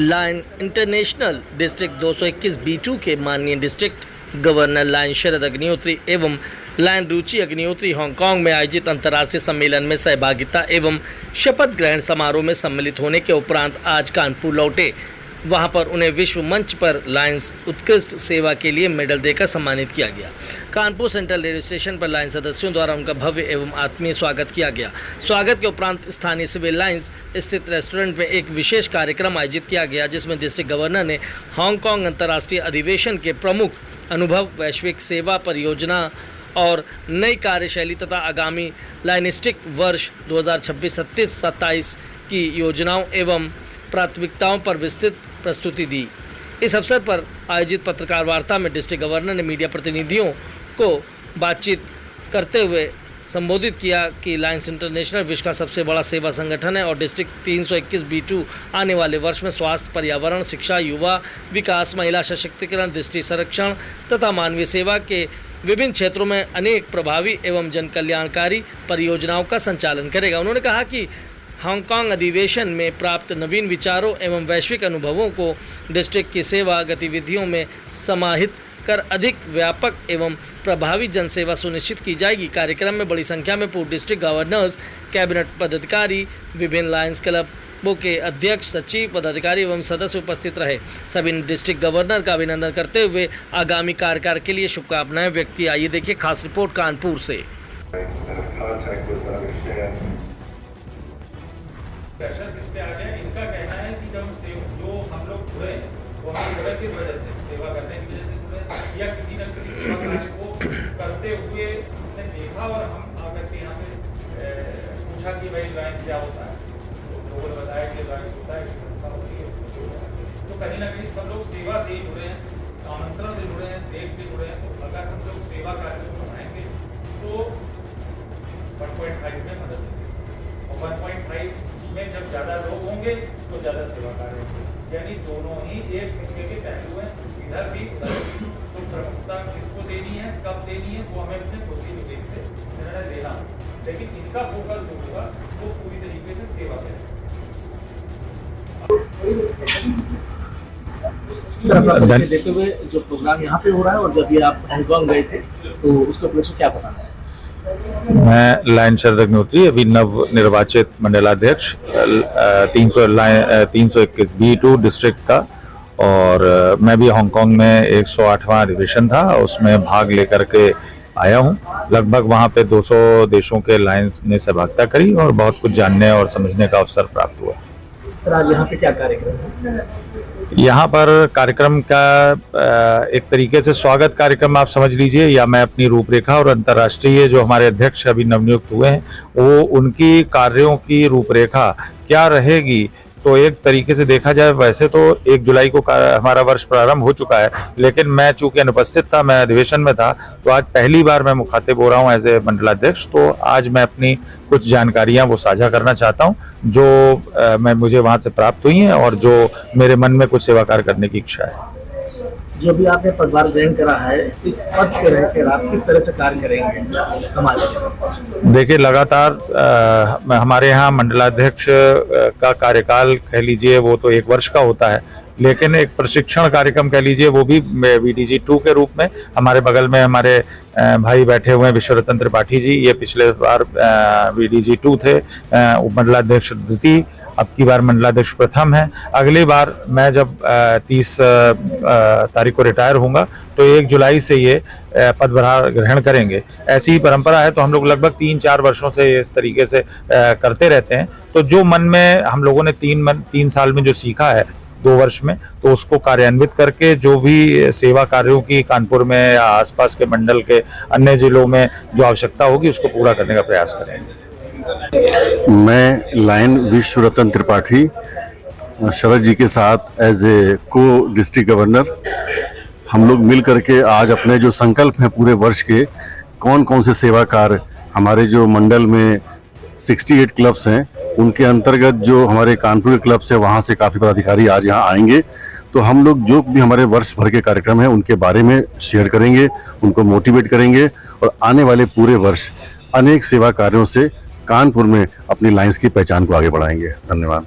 Lion international district 221 B2 के माननीय district governor lion शरद अग्निहोत्री एवं लायन रुचि अग्निहोत्री हांगकांग में आयोजित अंतर्राष्ट्रीय सम्मेलन में सहभागिता एवं शपथ ग्रहण समारोह में सम्मिलित होने के उपरांत आज कानपुर लौटे। वहां पर उन्हें विश्व मंच पर लायंस उत्कृष्ट सेवा के लिए मेडल देकर सम्मानित किया गया। कानपुर सेंट्रल रेलवे स्टेशन पर लायंस सदस्यों द्वारा उनका भव्य एवं आत्मीय स्वागत किया गया। स्वागत के उपरांत स्थानीय सिविल लाइंस स्थित रेस्टोरेंट में एक विशेष कार्यक्रम आयोजित किया गया, जिसमें डिस्ट्रिक्ट गवर्नर ने हांगकांग अंतर्राष्ट्रीय अधिवेशन के प्रमुख अनुभव, वैश्विक सेवा परियोजना और नई कार्यशैली तथा आगामी लाइनिस्टिक वर्ष 2026-27 की योजनाओं एवं प्राथमिकताओं पर विस्तृत प्रस्तुति दी। इस अवसर पर आयोजित पत्रकार वार्ता में डिस्ट्रिक्ट गवर्नर ने मीडिया प्रतिनिधियों को बातचीत करते हुए संबोधित किया कि लायंस इंटरनेशनल विश्व का सबसे बड़ा सेवा संगठन है और डिस्ट्रिक्ट 321 B2 आने वाले वर्ष में स्वास्थ्य, पर्यावरण, शिक्षा, युवा विकास, महिला सशक्तिकरण, दृष्टि संरक्षण तथा मानवीय सेवा के विभिन्न क्षेत्रों में अनेक प्रभावी एवं जन कल्याणकारी परियोजनाओं का संचालन करेगा। उन्होंने कहा कि हांगकांग अधिवेशन में प्राप्त नवीन विचारों एवं वैश्विक अनुभवों को डिस्ट्रिक्ट की सेवा गतिविधियों में समाहित कर अधिक व्यापक एवं प्रभावी जनसेवा सुनिश्चित की जाएगी। कार्यक्रम में बड़ी संख्या में पूर्व डिस्ट्रिक्ट गवर्नर्स, कैबिनेट पदाधिकारी, विभिन्न लायंस क्लबों के अध्यक्ष, सचिव, पदाधिकारी एवं सदस्य उपस्थित रहे। सभी डिस्ट्रिक्ट गवर्नर का अभिनंदन करते हुए आगामी कार्यकाल के लिए शुभकामनाएं व्यक्त की। आइए देखिए खास रिपोर्ट कानपुर से। प्रेशर किस पे आ गया? इनका कहना है कि जब जो हम लोग जुड़े वो हम जुड़े किस वजह से, सेवा करने की वजह से जुड़े या किसी न किसी सेवा कार्य को करते हुए हमने देखा और हम आकर के यहाँ पे पूछा कि भाई लायंस क्या होता है, तो लोगों ने बताया कि लायंस होता है, संस्था होती है। तो कहीं ना कहीं सब लोग सेवा से ही जुड़े हैं, आमंत्रण से जुड़े हैं, देश से जुड़े हैं। तो अगर हम लोग सेवा कार्य को बढ़ाएंगे तो 1.5 में मदद मिलेगी और 1.5 में जब ज़्यादा लोग होंगे तो ज़्यादा सेवा कार्य होंगे। यानी दोनों ही एक सिक्के के पहलू हैं, इधर भी उधर भी। तो प्रमुखता किसको देनी है, कब देनी है, वो हमें अपने खुद ही विवेक से निर्णय देना। लेकिन इनका फोकस जो होगा वो पूरी तरीके से सेवा पे है। देखते हुए जो प्रोग्राम यहाँ पे हो रहा है और जब ये आप हांगकांग गए थे तो उसका उपलक्ष्य क्या बताना है? मैं लायन शरद अग्निहोत्री, अभी नव निर्वाचित मंडलाध्यक्ष 321 B2 डिस्ट्रिक्ट का, और मैं भी हांगकांग में 108वां अधिवेशन था, उसमें भाग लेकर के आया हूं। लगभग वहां पे 200 देशों के लायंस ने सहभागिता करी और बहुत कुछ जानने और समझने का अवसर प्राप्त हुआ। सर, आज यहाँ पे क्या कार्यक्रम है? यहाँ पर कार्यक्रम का एक तरीके से स्वागत कार्यक्रम आप समझ लीजिए, या मैं अपनी रूपरेखा और अंतर्राष्ट्रीय जो हमारे अध्यक्ष अभी नवनियुक्त हुए हैं वो उनकी कार्यों की रूपरेखा क्या रहेगी। तो एक तरीके से देखा जाए वैसे तो 1 जुलाई को हमारा वर्ष प्रारंभ हो चुका है, लेकिन मैं चूंकि अनुपस्थित था, मैं अधिवेशन में था, तो आज पहली बार मैं मुखातिब हो रहा हूं एज ए मंडलाध्यक्ष। तो आज मैं अपनी कुछ जानकारियां वो साझा करना चाहता हूं जो मुझे वहां से प्राप्त हुई हैं और जो मेरे मन में कुछ सेवा कार्य करने की इच्छा है। जो भी आपने पदभार ग्रहण करा है, इस पद पे रहकर आप किस तरह से कार्य करेंगे समाज में? देखिए, लगातार हमारे यहाँ मंडलाध्यक्ष का कार्यकाल कह लीजिए वो तो 1 वर्ष का होता है, लेकिन एक प्रशिक्षण कार्यक्रम कह लीजिए वो भी VDG 2 के रूप में। हमारे बगल में हमारे भाई बैठे हुए हैं विश्वरतन त्रिपाठी जी, ये पिछले बार VDG 2 थे, मंडलाध्यक्ष द्वितीय, अब की बार मंडलाध्यक्ष प्रथम है। अगली बार मैं जब 30 तारीख को रिटायर होऊंगा तो 1 जुलाई से ये पदभार ग्रहण करेंगे। ऐसी ही परंपरा है, तो हम लोग लगभग 3-4 वर्षों से इस तरीके से करते रहते हैं। तो जो मन में हम लोगों ने 3 साल में जो सीखा है 2 वर्ष में, तो उसको कार्यान्वित करके जो भी सेवा कार्यों की कानपुर में या आसपास के मंडल के अन्य जिलों में जो आवश्यकता होगी उसको पूरा करने का प्रयास करेंगे। मैं लायन विश्वरतन त्रिपाठी शरद जी के साथ एज ए को डिस्ट्रिक्ट गवर्नर, हम लोग मिल करके आज अपने जो संकल्प हैं पूरे वर्ष के, कौन कौन से सेवा कार्य हमारे जो मंडल में 68 क्लब्स हैं उनके अंतर्गत जो हमारे कानपुर के क्लब से वहाँ से काफ़ी पदाधिकारी आज यहाँ आएंगे। तो हम लोग जो भी हमारे वर्ष भर के कार्यक्रम हैं उनके बारे में शेयर करेंगे, उनको मोटिवेट करेंगे और आने वाले पूरे वर्ष अनेक सेवा कार्यों से कानपुर में अपनी लाइंस की पहचान को आगे बढ़ाएंगे। धन्यवाद।